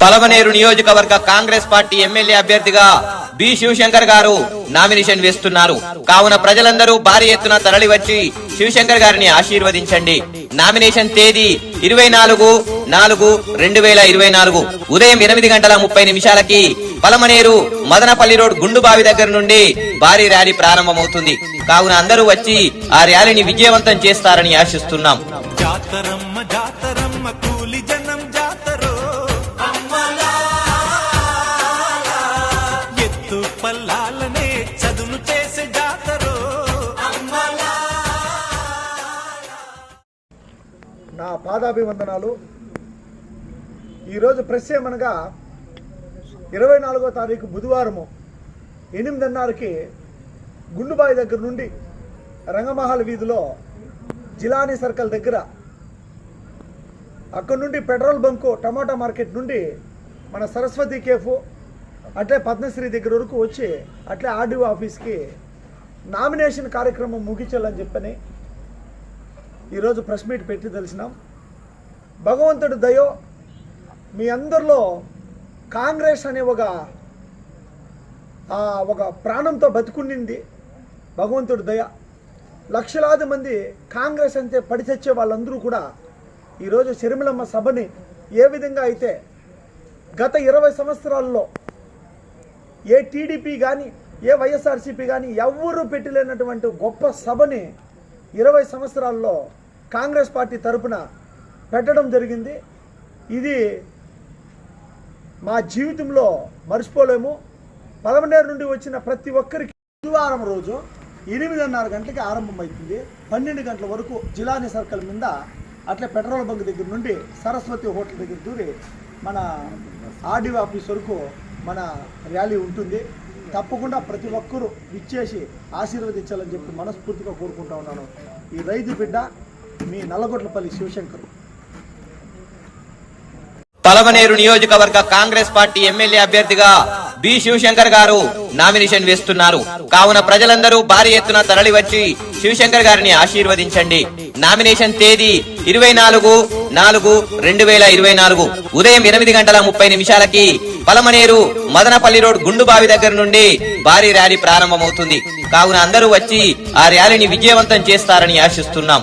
పలమనేరు నియోజకవర్గ Congress party MLA అభ్యర్థిగా B Shivshankar గారు నామినేషన్ వేస్తున్నారు. కావున ప్రజలందరూ భారీ ఎత్తున తరలివచ్చి శివశంకర్ గారిని ఆశీర్వదించండి. నామినేషన్ తేదీ 24/4/2024 ఉదయం 8:30 పలమనేరు మదనపల్లి రోడ్ గుండుబావి దగ్గర నుండి భారీ ర్యాలీ ప్రారంభమవుతుంది. కావున అందరూ వచ్చి ఆ ర్యాలీని విజయవంతం చేస్తారని ఆశిస్తున్నాం. నా పాదాభివందనాలు. ఈరోజు ప్రెస్ ఏమనగా 24వ తారీఖు బుధవారము 8:30కి గుండుబాయి దగ్గర నుండి రంగమహల్ వీధిలో జిలానీ సర్కిల్ దగ్గర, అక్కడ నుండి పెట్రోల్ బంకు టమాటా మార్కెట్ నుండి మన సరస్వతి కేఫ్ అట్లే పద్మశ్రీ దగ్గర వరకు వచ్చి అట్లే ఆర్డీఓ ఆఫీస్కి నామినేషన్ కార్యక్రమం ముగించాలని చెప్పని ఈరోజు ప్రెస్ మీట్ పెట్టి తెలిసినాం. భగవంతుడి దయో మీ అందరిలో కాంగ్రెస్ అనే ఒక ప్రాణంతో బతుకునింది. భగవంతుడి దయ లక్షలాది మంది కాంగ్రెస్ అంతే పడి తెచ్చే వాళ్ళందరూ కూడా ఈరోజు షర్మిలమ్మ సభని ఏ విధంగా అయితే గత 20 సంవత్సరాల్లో ఏ టీడీపీ కానీ ఏ వైఎస్ఆర్సీపీ కానీ ఎవరూ పెట్టలేనటువంటి గొప్ప సభని 20 సంవత్సరాల్లో కాంగ్రెస్ పార్టీ తరపున పెట్టడం జరిగింది. ఇది మా జీవితంలో మర్చిపోలేము. పలమనేరు నుండి వచ్చిన ప్రతి ఒక్కరికి బుధవారం రోజు 8:30 గంటలకి ఆరంభమవుతుంది. 12 గంటల వరకు జిలానీ సర్కిల్ మీద అట్లే పెట్రోల్ బంక్ దగ్గర నుండి సరస్వతి హోటల్ దగ్గర దూరి మన ఆర్డీఓ ఆఫీస్ వరకు మన ర్యాలీ ఉంటుంది. తప్పకుండా ప్రతి ఒక్కరూ విచ్చేసి ఆశీర్వదించాలని చెప్పి మనస్ఫూర్తిగా కోరుకుంటా ఉన్నాను. ఈ రైతు బిడ్డ మీ నల్లగొట్లపల్లి శివశంకర్. పలమనేరు నియోజకవర్గ కాంగ్రెస్ పార్టీ ఎమ్మెల్యే అభ్యర్థిగా బి శివశంకర్ గారు నామినేషన్ వేస్తున్నారు. కావున ప్రజలందరూ భారీ ఎత్తున తరలివచ్చి శివశంకర్ గారిని ఆశీర్వదించండి. నామినేషన్ తేదీ 24/4/2024 ఉదయం 8:30 పలమనేరు మదనపల్లి రోడ్ గుండుబావి దగ్గర నుండి భారీ ర్యాలీ ప్రారంభమవుతుంది. కావున అందరూ వచ్చి ఆ ర్యాలీని విజయవంతం చేస్తారని ఆశిస్తున్నాం.